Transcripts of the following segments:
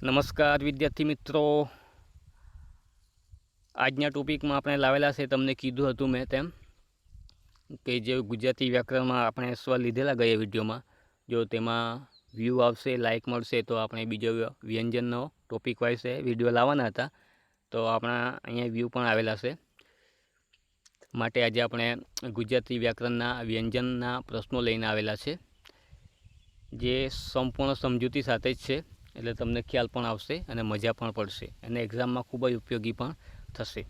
નમસ્કાર વિદ્યાર્થી મિત્રો, આજના ટોપિકમાં આપણે લાવેલા છે. તમને કીધું હતું મેં તેમ કે જે ગુજરાતી વ્યાકરણમાં આપણે સ્વ લીધેલા ગયા વિડીયોમાં, જો તેમાં વ્યૂ આવશે, લાઇક મળશે તો આપણે બીજો વ્યંજનનો ટોપિક વાઇઝ વિડીયો લાવવાના હતા. તો આપણા અહીંયા વ્યૂ પણ આવેલા છે. માટે આજે આપણે ગુજરાતી વ્યાકરણના વ્યંજનના પ્રશ્નો લઈને આવેલા છે, જે સંપૂર્ણ સમજૂતી સાથે જ છે. એટલે તમને ખ્યાલ પણ આવશે અને મજા પણ પડશે અને એક્ઝામમાં ખૂબ જ ઉપયોગી પણ થશે.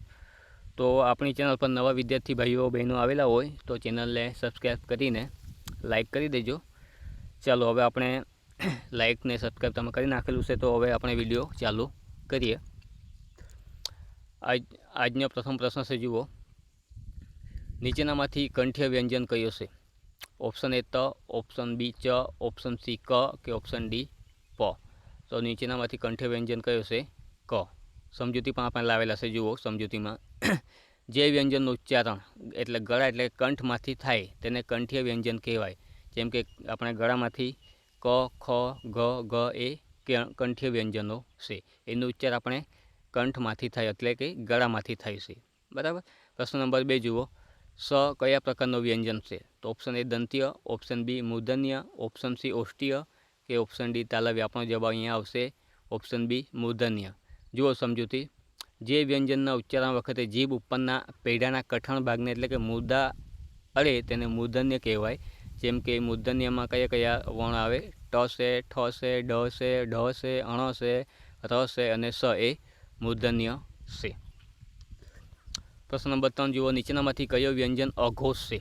તો આપણી ચેનલ પર નવા વિદ્યાર્થી ભાઈઓ બહેનો આવેલા હોય તો ચેનલને સબસ્ક્રાઈબ કરીને લાઇક કરી દેજો. ચાલો હવે આપણે લાઇકને સબસ્ક્રાઈબ તમે કરી નાખેલું છે, તો હવે આપણે વિડીયો ચાલુ કરીએ. આજનો પ્રથમ પ્રશ્ન છે, જુઓ. નીચેનામાંથી કંઠ્ય વ્યંજન કયો છે? ઓપ્શન એ ત, ઓપ્શન બી ચ, ઓપ્શન સી ક કે ઓપ્શન ડી પ. તો નીચેનામાંથી કંઠ્ય વ્યંજન કયો છે? ક. સમજૂતી પણ આપણે લાવેલા છે. જુઓ સમજૂતીમાં, જે વ્યંજનનું ઉચ્ચારણ એટલે ગળા એટલે કંઠમાંથી થાય તેને કંઠ્ય વ્યંજન કહેવાય. જેમ કે આપણે ગળામાંથી ક, ખ, ગ, ગ એ કંઠ્ય વ્યંજનો છે. એનું ઉચ્ચાર આપણે કંઠમાંથી થાય એટલે કે ગળામાંથી થાય છે. બરાબર. પ્રશ્ન નંબર 2 જુઓ. સ કયા પ્રકારનું વ્યંજન છે? તો ઓપ્શન એ દંત્ય, ઓપ્શન બી મૂર્ધન્ય, ઓપ્શન સી ઓષ્ટીય કે ઓપ્શન ડી તાલવ્ય. આપણો જવાબ અહીંયા આવશે ઓપ્શન બી મૂર્ધન્ય. જુઓ સમજૂતી, જે વ્યંજનના ઉચ્ચારણ વખતે જીભ ઉપરના પેઢાના કઠણ ભાગને એટલે કે મૂર્ધા અડે તેને મૂર્ધન્ય કહેવાય. જેમ કે મૂર્ધન્યમાં કયા કયા વર્ણ આવે? ટ છે, ઠ છે, ડ છે, ઢ છે, અણ છે, ર છે અને સ એ મૂર્ધન્ય છે. પ્રશ્ન નંબર 3 જુઓ. નીચેનામાંથી કયો વ્યંજન અઘોષ છે?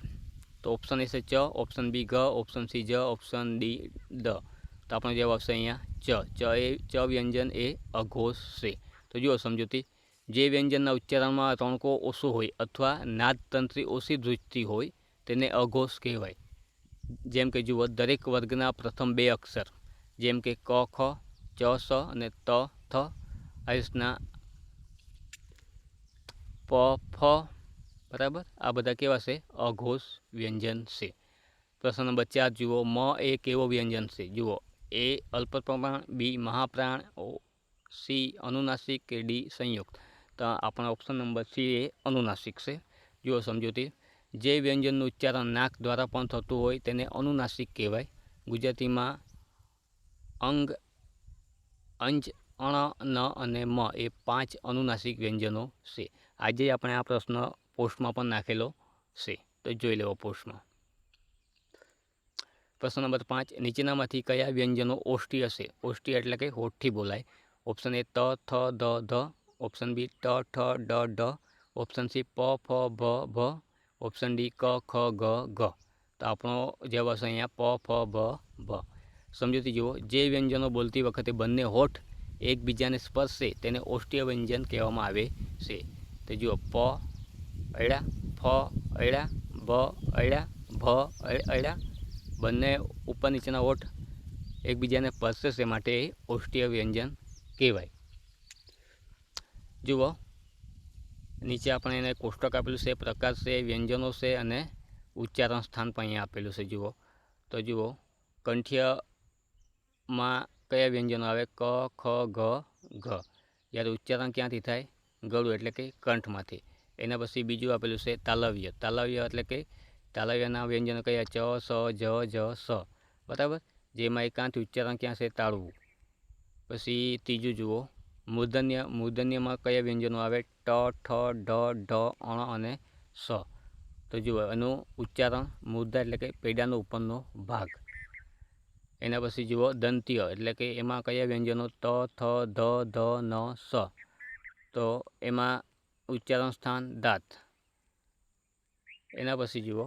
તો ઓપ્શન એ છે ચ, ઓપ્શન બી ગ, ઓપ્શન સી જ, ઓપ્શન ડી દ. તો આપણો જવાબ આવશે અહીંયા ચ. ચ વ્યંજન એ અઘોષ છે. તો જુઓ સમજૂતી, જે વ્યંજનના ઉચ્ચારણમાં રણકો ઓછો હોય અથવા નાદતંત્રી ઓછી ધ્રુજતી હોય તેને અઘોષ કહેવાય. જેમ કે જુઓ, દરેક વર્ગના પ્રથમ 2 અક્ષર જેમ કે ક, ખ, ચ, સ અને ત, થ આ રીતના પ, ફ, બરાબર, આ બધા કેવા છે? અઘોષ વ્યંજન છે. પ્રશ્ન નંબર 4 જુઓ. મ એ કેવો વ્યંજન છે? જુઓ, એ અલ્પપ્રાણ, બી મહાપ્રાણ, સી અનુનાસિક કે ડી સંયુક્ત. તો આપણા ઓપ્શન નંબર સી એ અનુનાસિક છે. જુઓ સમજૂતી, જે વ્યંજનનું ઉચ્ચારણ નાક દ્વારા પણ થતું હોય તેને અનુનાસિક કહેવાય. ગુજરાતીમાં અંગ, અંજ, અણ, ન અને મ એ 5 અનુનાસિક વ્યંજનો છે. આજે આપણે આ પ્રશ્ન પોસ્ટમાં પણ નાખેલો છે, તો જોઈ લેવો પોસ્ટમાં. પ્રશ્ન નંબર 5, નીચેનામાંથી કયા વ્યંજનો ઓષ્ટીય છે? ઓષ્ટીય એટલે કે હોઠથી બોલાય. ઓપ્શન એ ત, થ, દ, ધ, ઓપ્શન બી ટ, ઠ, ડ, ઢ, ઓપ્શન સી પ, ફ, ભ, ભ, ઓપ્શન ડી ક, ખ, ગ, ઘ. તો આપણો જવાબ હશે અહીંયા પ, ફ, ભ, ભ. સમજૂતી જુઓ, જે વ્યંજનો બોલતી વખતે બંને હોઠ એકબીજાને સ્પર્શે તેને ઓષ્ટીય વ્યંજન કહેવામાં આવે છે. તો જુઓ, પ અયડા, ફ અયડા, ભ અયડા, ભ અયડા, બંને ઉપર નીચેના હોઠ એકબીજાને સ્પર્શે છે માટે એ ઓષ્ટીય વ્યંજન કહેવાય. જુઓ, નીચે આપણે એને કોષ્ટક આપેલું છે, પ્રકાર છે, વ્યંજનો છે અને ઉચ્ચારણ સ્થાન પણ અહીંયા આપેલું છે. જુઓ તો જુઓ, કંઠ્યમાં કયા વ્યંજનો આવે? ક, ખ, ઘ, ઘ. જ્યારે ઉચ્ચારણ ક્યાંથી થાય? ગળું એટલે કે કંઠમાંથી. એના પછી બીજું આપેલું છે તાલવ્ય. તાલવ્ય એટલે કે તાલવ્યના વ્યંજનો કયા? ચ, સ, જ, જ, સ. બરાબર, જેમાં એકાંતથી ઉચ્ચારણ ક્યાં છે? તાળવું. પછી ત્રીજું જુઓ, મૂર્ધન્ય. મૂર્ધન્યમાં કયા વ્યંજનો આવે? ટ, ઠ, ઢ, ઢ, અણ અને સ. તો જુઓ, એનું ઉચ્ચારણ મૂર્ધા એટલે કે પેડાનો ઉપરનો ભાગ. એના પછી જુઓ દંત્ય એટલે કે એમાં કયા વ્યંજનો? ત, થ, ધ, ધ, ન, સ. તો એમાં ઉચ્ચારણ સ્થાન દાંત. એના પછી જુઓ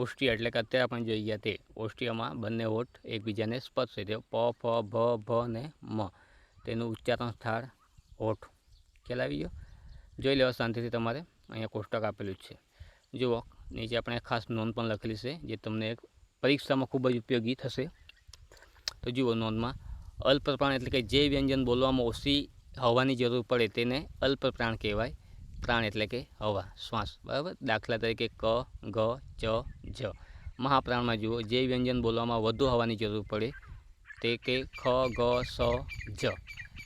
ઓષ્ટીય એટલે કે અત્યારે આપણે જોઈ ગયા તે ઓષ્ટીયમાં બંને હોઠ એકબીજાને સ્પર્શે તે પ, ફ, ભ, ભ ને મ. તેનું ઉચ્ચારણ સ્થળ હોઠ. ખ્યાલ આવી ગયો? જોઈ લેવા શાંતિથી તમારે, અહીંયા કોષ્ટક આપેલું જ છે. જુઓ, નીચે આપણે ખાસ નોંધ પણ લખેલી છે જે તમને પરીક્ષામાં ખૂબ જ ઉપયોગી થશે. તો જુઓ નોંધમાં, અલ્પપ્રાણ એટલે કે જે વ્યંજન બોલવામાં ઓછી હવાની જરૂર પડે તેને અલ્પપ્રાણ કહેવાય. પ્રાણ એટલે કે હવા, શ્વાસ. બરાબર, દાખલા તરીકે ક, ગ, ચ, જ. મહાપ્રાણમાં જુઓ, જે વ્યંજન બોલવામાં વધુ હવાની જરૂર પડે તે કે ખ, ગ, સ, જ.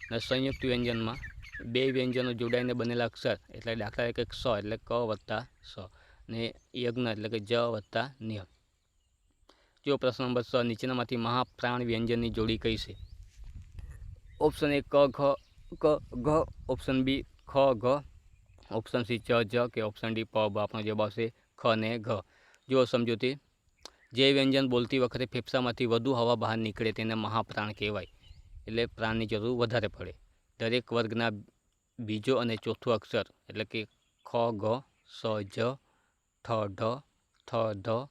અને સંયુક્ત વ્યંજનમાં બે વ્યંજનો જોડાઈને બનેલા અક્ષર એટલે દાખલા તરીકે સ એટલે ક વત્તા સ ને યજ્ઞ એટલે કે જ વત્તા ન્ય. જો પ્રશ્ન નંબર 6 નીચેનામાંથી મહાપ્રાણ વ્યંજનની જોડી કઈ છે? ઓપ્શન એ ક ઘ, ઓપ્શન બી ખ ઘ, ઓપ્શન સી ચ જ કે ઓપ્શન ડી પ બ. આપણો જવાબ આવશે ખ ને ઘ. જો સમજૂતી, જે વ્યંજન બોલતી વખતે ફેફસામાંથી વધુ હવા બહાર નીકળે તેને મહાપ્રાણ કહેવાય. એટલે પ્રાણની જરૂર વધારે પડે. દરેક વર્ગના બીજો અને ચોથું અક્ષર એટલે કે ખ ગ સ જ ઠ ઢ થ ધ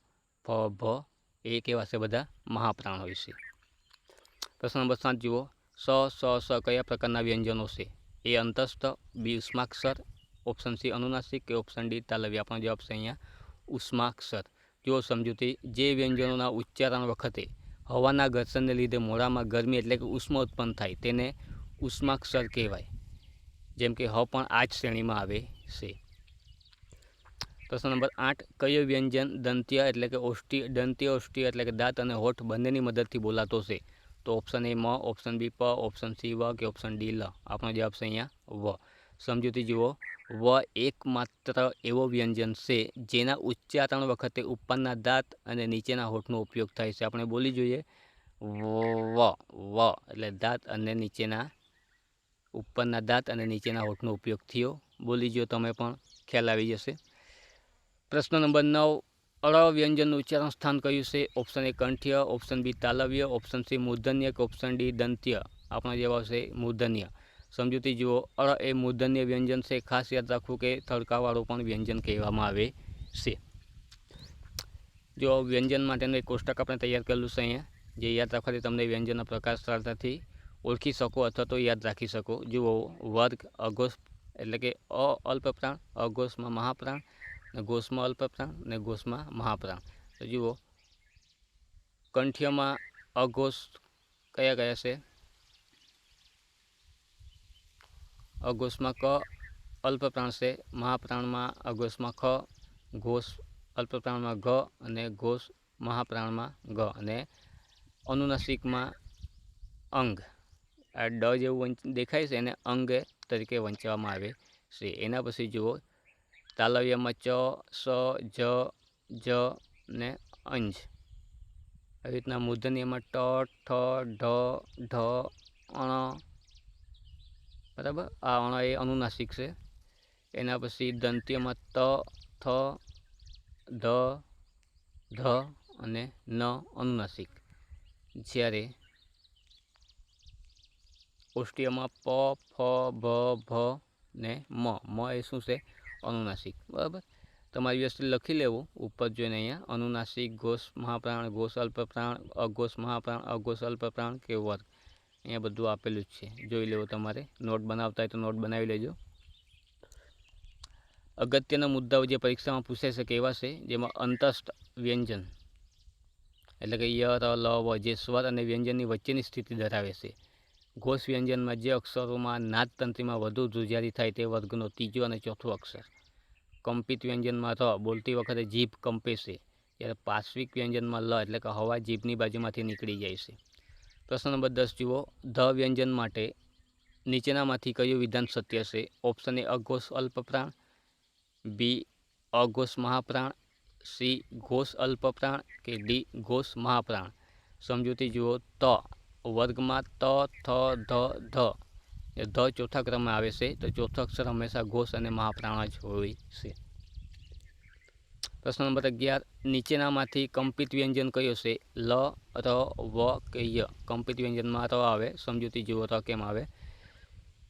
ફ ભ એ કેવા છે? બધા મહાપ્રાણ હોય છે. પ્રશ્ન નંબર 7 જુઓ. સ સ સ કયા પ્રકારના વ્યંજનો છે? એ અંતસ્થ, બી ઉષ્માક્ષર, ઓપ્શન સી અનુનાસિક કે ઓપ્શન ડી તાલવ્ય. આપણો જવાબ છે અહીંયા ઉષ્માક્ષર. જો સમજૂતી, જે વ્યંજનોના ઉચ્ચારણ વખતે હવાના ઘર્ષણને લીધે મોઢામાં ગરમી એટલે કે ઉષ્મા ઉત્પન્ન થાય તેને ઉષ્માક્ષર કહેવાય. જેમ કે હ પણ આ જ શ્રેણીમાં આવે છે. પ્રશ્ન નંબર 8 કયો વ્યંજન દંત્ય એટલે કે દંત્ય ઓષ્ઠ્ય એટલે કે દાંત અને હોઠ બંનેની મદદથી બોલાતો છે? તો ઓપ્શન એ મ, ઓપ્શન બી પ, ઓપ્શન સી વ કે ઓપ્શન ડી લ. આપણો જવાબ છે અહીંયા વ. સમજૂતી જુઓ. વ એકમાત્ર એવો વ્યંજન છે જેના ઉચ્ચારણ વખતે ઉપરના દાંત અને નીચેના હોઠનો ઉપયોગ થાય છે. આપણે બોલી જોઈએ વ વ એટલે દાંત અને નીચેના ઉપરના દાંત અને નીચેના હોઠનો ઉપયોગ થયો. બોલી જો તમે પણ ખ્યાલ આવી જશે. પ્રશ્ન નંબર 9 અળ વ્યંજનનું ઉચ્ચારણ સ્થાન કયું છે? ઓપ્શન એ કંઠ્ય, ઓપ્શન બી તાલવ્ય, ઓપ્શન સી મૂર્ધન્ય કે ઓપ્શન ડી દંત્ય. આપણો જવાબ આવશે મૂર્ધન્ય. સમજૂતી જુઓ. અળ એ મૂર્ધન્ય વ્યંજન છે. ખાસ યાદ રાખવું કે થડકાવાળું પણ વ્યંજન કહેવામાં આવે છે. જો વ્યંજન માટેનું એક કોષ્ટક આપણે તૈયાર કરેલું છે અહીંયા, જે યાદ રાખવાથી તમને વ્યંજનના પ્રકાર સરળતાથી ઓળખી શકો અથવા તો યાદ રાખી શકો. જુઓ વર્ગ અઘોષ એટલે કે અ અલ્પપ્રાણ, અઘોષમાં મહાપ્રાણ, ને ઘોષમાં અલ્પપ્રાણ ને ઘોષમાં મહાપ્રાણ. તો જુઓ કંઠ્યમાં અઘોષ કયા કયા છે? અઘોષમાં ક અલ્પપ્રાણ છે, મહાપ્રાણમાં અઘોષમાં ખ, ઘોષ અલ્પપ્રાણમાં ઘ અને ઘોષ મહાપ્રાણમાં ગ અને અનુનાસિકમાં અંગ. આ ડ જેવું દેખાય છે એને અંગ તરીકે વંચાવવામાં આવે છે. એના પછી જુઓ તાલવ્યમાં ચ, સ, જ, જ ને અંજ. આવી રીતના મૂર્ધન્યમાં ટ, ઠ, ઢ, ઢ, અણ. બરાબર, આ અણ એ અનુનાસિક છે. એના પછી દંત્યમાં ત, થ, ધ, ધ અને ન અનુનાસિક. જ્યારે ઓષ્ઠ્યમાં પ, ફ, ભ, ભ ને મ. મ એ શું છે? અનુનાસિક. બરાબર, તમારી વ્યવસ્થિત લખી લેવું ઉપર જોઈને અહીંયા અનુનાસિક, ઘોષ મહાપ્રાણ, ઘોષ અલ્પપ્રાણ, અઘોષ મહાપ્રાણ, અઘોષ અલ્પપ્રાણ કે વર્ગ. અહીંયા બધું આપેલું જ છે, જોઈ લેવું. તમારે નોટ બનાવતા હોય તો નોટ બનાવી લેજો. અગત્યના મુદ્દાઓ જે પરીક્ષામાં પૂછાઈ શકે એવા છે, જેમાં અંતસ્થ વ્યંજન એટલે કે ય, ર, લ, વ જે સ્વર અને વ્યંજનની વચ્ચેની સ્થિતિ ધરાવે છે. ઘોષ વ્યંજનમાં જે અક્ષરોમાં નાદતંત્રીમાં વધુ ધ્રુજારી થાય તે વર્ગનો ત્રીજો અને ચોથો અક્ષર. કંપિત વ્યંજનમાં ર બોલતી વખતે જીભ કંપે છે, જ્યારે પાર્શ્વિક વ્યંજનમાં લ એટલે કે હવા જીભની બાજુમાંથી નીકળી જાય છે. પ્રશ્ન નંબર 10 જુઓ. ધ વ્યંજન માટે નીચેનામાંથી કયું વિધાન સત્ય છે? ઓપ્શન એ અઘોષ અલ્પપ્રાણ, બી અઘોષ મહાપ્રાણ, સી ઘોષ અલ્પપ્રાણ કે ડી ઘોષ મહાપ્રાણ. સમજૂતી જુઓ. ત વર્ગમાં ત, થ, ધ, ધ એ ધ ચોથા ક્રમમાં આવે છે, તો ચોથો અક્ષર હંમેશા ઘોષ અને મહાપ્રાણ જ હોય છે. પ્રશ્ન નંબર 11 નીચેનામાંથી કંપિત વ્યંજન કયો છે? લ, ર, વ કે ય. કંપિત વ્યંજનમાં ર આવે. સમજૂતી જુઓ ર કેમ આવે.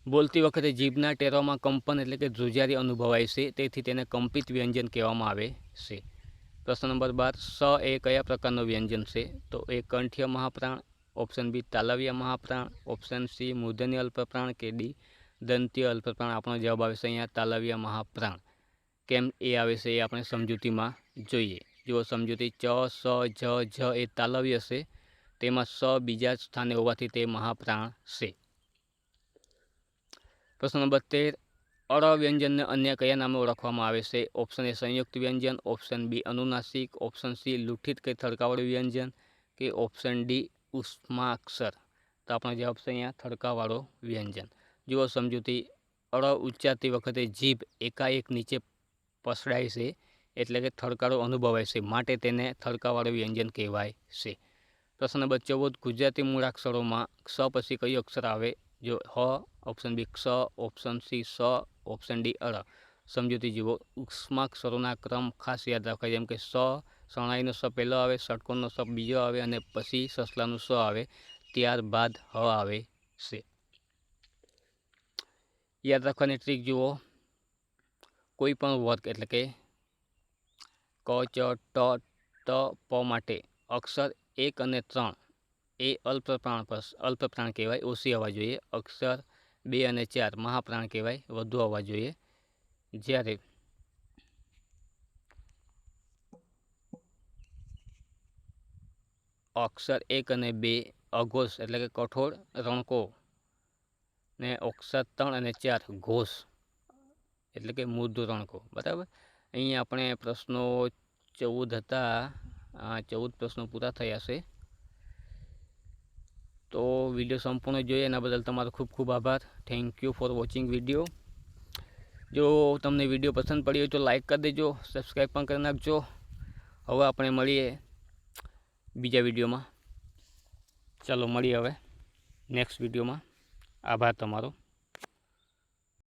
બોલતી વખતે જીભના ટેરોમાં કંપન એટલે કે ધ્રુજારી અનુભવાય છે, તેથી તેને કંપિત વ્યંજન કહેવામાં આવે છે. પ્રશ્ન નંબર 12 સ એ કયા પ્રકારનું વ્યંજન છે? તો એ કંઠ્ય મહાપ્રાણ, ઓપ્શન બી તાલવ્ય મહાપ્રાણ, ઓપ્શન સી મૂર્ધન્ય અલ્પપ્રાણ કે ડી દંત્ય અલ્પપ્રાણ. આપણો જવાબ આવે છે અહીંયા તાલવ્ય મહાપ્રાણ. કેમ એ આવે છે એ આપણે સમજૂતીમાં જોઈએ. જુઓ સમજૂતી. ચ, સ, જ, જ એ તાલવ્ય છે, તેમાં સ બીજા જ સ્થાને હોવાથી તે મહાપ્રાણ છે. પ્રશ્ન નંબર 13 અળ વ્યંજનને અન્ય કયા નામે ઓળખવામાં આવે છે? ઓપ્શન એ સંયુક્ત વ્યંજન, ઓપ્શન બી અનુનાસિક, ઓપ્શન સી લુઠિત કે થડકાવાળું વ્યંજન કે ઓપ્શન ડી ઉષ્માક્ષર. તો આપણો જવાબ છે અહીંયા થડકાવાળો વ્યંજન. જુઓ સમજૂતી, અળ ઉચ્ચારતી વખતે જીભ એકાએક નીચે પસડાય છે, એટલે કે થડકારો અનુભવાય છે, માટે તેને થડકાવાળું વ્યંજન કહેવાય છે. પ્રશ્ન નંબર 14, ગુજરાતી મૂળાક્ષરોમાં ક્ષ પછી કયું અક્ષર આવે? જો હ, ઓપ્શન બી ક્ષ, ઓપ્શન સી સ, ઓપ્શન ડી અળ. સમજૂતી જુઓ, ઉષ્માક્ષરોના ક્રમ ખાસ યાદ રાખવા, જેમ કે સ, શરણાઈનો સ પહેલો આવે, ષટકોણનો સ બીજો આવે અને પછી સસલાનું સ આવે, ત્યારબાદ હ આવે છે. યાદ રાખવાની ટ્રીક જુઓ, કોઈ પણ વર્ગ એટલે કે ક, ચ, ટ, ત, પ માટે અક્ષર 1 અને 3 એ અલ્પપ્રાણ કહેવાય, ઓછી આવવા જોઈએ. અક્ષર 2 અને 4 મહાપ્રાણ કહેવાય, વધુ આવવા જોઈએ. જ્યારે અક્ષર 1 અને 2 અઘોષ એટલે કે કઠોળ રણકો, ને અક્ષર 3 અને 4 ઘોષ એટલે કે મૃદુ રણકો. બરાબર. અહીંયા આપણે પ્રશ્નો 14 હતા, 14 પ્રશ્નો પૂરા થયા છે. તો વિડીયો સંપૂર્ણ જોઈએ એના બદલ તમારો ખૂબ ખૂબ આભાર. Thank you for watching video. જો તમને વિડીયો પસંદ પડ્યો હોય તો લાઈક કરી દેજો, સબસ્ક્રાઈબ પણ કરી નાખજો. હવે આપણે મળીએ બીજા વિડીયોમાં. ચાલો મળીએ હવે નેક્સ્ટ વિડીયોમાં. આભાર તમારો.